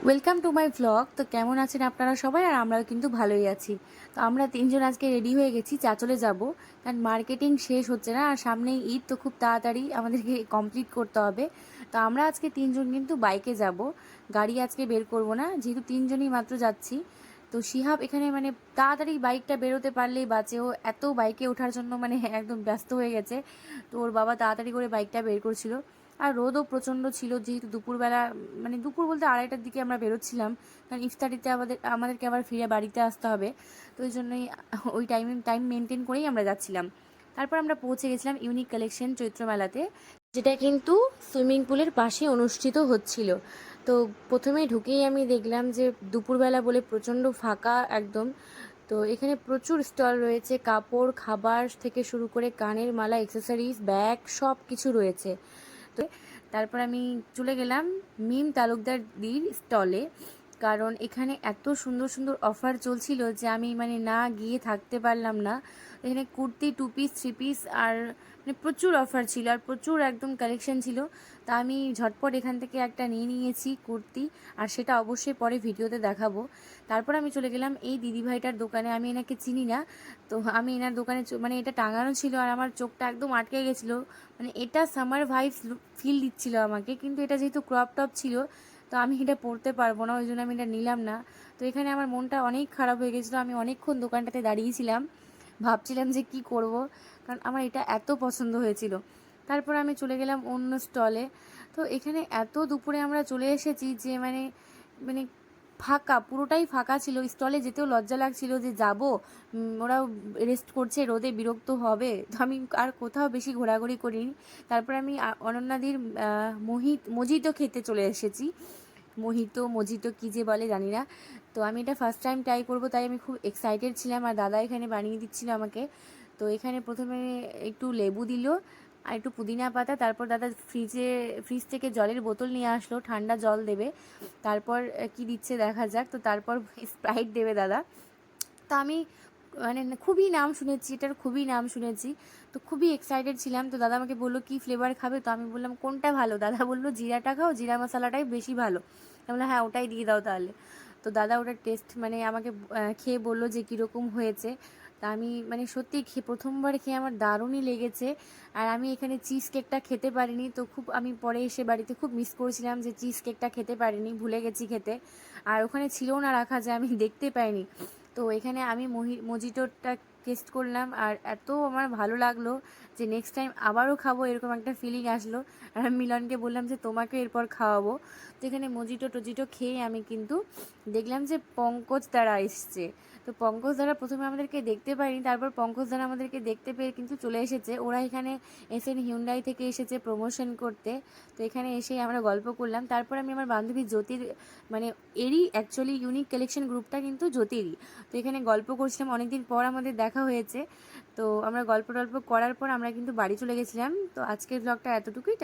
Welcome to my vlog. তো কেমন আছেন আপনারা সবাই? আর আমরাও কিন্তু ভালোই আছি। তো আমরা তিনজন আজকে রেডি হয়ে গেছি, চাঁচলে যাব। কারণ মার্কেটিং শেষ হচ্ছে না, আর সামনেই ঈদ, তো খুব তাড়াতাড়ি আমাদেরকে কমপ্লিট করতে হবে। তো আমরা আজকে তিনজন কিন্তু বাইকে যাব, গাড়ি আজকে বের করব না, যেহেতু তিনজনই মাত্র যাচ্ছি। তো শিহাব এখানে মানে তাড়াতাড়ি বাইকটা বেরোতে পারলেই বাঁচে, ও এত বাইকে ওঠার জন্য মানে একদম ব্যস্ত হয়ে গেছে। তো ওর বাবা তাড়াতাড়ি করে বাইকটা বের করছিল। আর রোদও প্রচণ্ড ছিল, যেহেতু দুপুরবেলা, মানে দুপুর বলতে 2:30টার দিকে আমরা বেরোচ্ছিলাম, কারণ ইফতারিতে আমাদেরকে আবার ফিরে বাড়িতে আসতে হবে। তো ওই জন্যই ওই টাইম মেনটেন করেই আমরা যাচ্ছিলাম। তারপর আমরা পৌঁছে গেছিলাম ইউনিক কালেকশন চৈত্রমেলাতে, যেটা কিন্তু সুইমিং পুলের পাশে অনুষ্ঠিত হচ্ছিল। তো প্রথমে ঢুকেই আমি দেখলাম যে দুপুরবেলা বলে প্রচণ্ড ফাঁকা একদম। তো এখানে প্রচুর স্টল রয়েছে, কাপড়, খাবার থেকে শুরু করে কানের মালা, অ্যাক্সেসরিজ, ব্যাগ, সব কিছু রয়েছে। তো তারপর আমি চলে গেলাম মিম তালুকদারদির স্টলে, কারণ এখানে এত সুন্দর সুন্দর অফার চলছিল যে আমি মানে না গিয়ে থাকতে পারলাম না। এখানে কুর্তি, 2 পিস, 3 পিস, আর মানে প্রচুর অফার ছিল, আর প্রচুর একদম কালেকশন ছিল। তা আমি ঝটপট এখান থেকে একটা নিয়ে নিয়েছি কুর্তি, আর সেটা অবশ্যই পরে ভিডিওতে দেখাবো। তারপর আমি চলে গেলাম এই দিদিভাইটার দোকানে। আমি এনাকে চিনি না, তো আমি এনার দোকানে মানে এটা টাঙানো ছিল, আর আমার চোখটা একদম আটকে গেছিলো। মানে এটা সামার ভাইবস ফিল দিচ্ছিল আমাকে, কিন্তু এটা যেহেতু ক্রপ টপ ছিল, তো আমি এটা পরতে পারবো না, ওই জন্য আমি এটা নিলাম না। তো এখানে আমার মনটা অনেক খারাপ হয়ে গেছিলো, আমি অনেকক্ষণ দোকানটাতে দাঁড়িয়েছিলাম, ভাবছিলাম যে কি করব, কারণ আমার এটা এত পছন্দ হয়েছিল। তারপর আমি চলে গেলাম অন্য স্টলে। তো এখানে এত দুপুরে আমরা চলে এসেছি যে মানে মানে ফাঁকা, পুরোটাই ফাঁকা ছিল। স্টলে যেতেও লজ্জা লাগছিল যে যাব, ওরাও রেস্ট করছে, রোদে বিরক্ত হবে, তো আমি আর কোথাও বেশি ঘোরাঘুরি করিনি। তারপর আমি অনন্যাদির মজিতো খেতে চলে এসেছি। মজিতো কী যে বলে জানি না। তো আমি এটা ফার্স্ট টাইম ট্রাই করবো, তাই আমি খুব এক্সাইটেড ছিলাম, আর দাদা এখানে বানিয়ে দিচ্ছিল আমাকে। তো এখানে প্রথমে একটু লেবু দিল আর একটু পুদিনা পাতা, তারপর দাদা ফ্রিজ থেকে জলের বোতল নিয়ে আসলো, ঠান্ডা জল দেবে। তারপর কি দিচ্ছে দেখা যাক। তো তারপর স্প্রাইট দেবে দাদা। তো আমি মানে খুবই নাম শুনেছি, এটার খুবই নাম শুনেছি, তো খুবই এক্সাইটেড ছিলাম। তো দাদা আমাকে বললো কী ফ্লেভার খাবে, তো আমি বললাম কোনটা ভালো। দাদা বললো জিরাটা খাও, জিরা মশলাটাই বেশি ভালো। আমি বললাম হ্যাঁ, ওটাই দিয়ে দাও তাহলে। তো দাদা ওটার টেস্ট মানে আমাকে খেয়ে বললো যে কীরকম হয়েছে। তা আমি মানে সত্যি প্রথমবার খেয়ে আমার দারুণই লেগেছে। আর আমি এখানে চিজ কেকটা খেতে পারিনি, তো খুব আমি পরে এসে বাড়িতে খুব মিস করেছিলাম যে চিজ কেকটা খেতে পারিনি, ভুলে গেছি খেতে। আর ওখানে ছিলও না রাখা, যে আমি দেখতে পাইনি। তো এখানে আমি মজিটোটা টেস্ট করলাম, আর এত আমার ভালো লাগলো যে নেক্সট টাইম আবারও খাবো, এরকম একটা ফিলিং আসলো। আর আমি মিলনকে বললাম যে তোমাকে এরপর খাওয়াবো। তো এখানে মজিটো খেয়ে আমি কিন্তু দেখলাম যে পঙ্কজ দ্বারা এসছে। তো পঙ্কজ দ্বারা প্রথমে আমাদেরকে দেখতে পাইনি, তারপর পঙ্কজ দ্বারা আমাদেরকে দেখতে পেয়ে কিন্তু চলে এসেছে। ওরা এখানে এসএন হিউন্ডাই থেকে এসেছে প্রমোশন করতে। তো এখানে এসেই আমরা গল্প করলাম। তারপর আমি আমার বান্ধবী জ্যোতির, মানে এরই অ্যাকচুয়ালি ইউনিক কালেকশন গ্রুপটা কিন্তু জ্যোতিরই। তো এখানে গল্প করছিলাম, অনেকদিন পর আমাদের দেখা হয়েছে। তো আমরা গল্প টল্প করার পর আমরা কিন্তু বাড়ি চলে গেছিলাম। তো আজকের ব্লগটা এতটুকুই।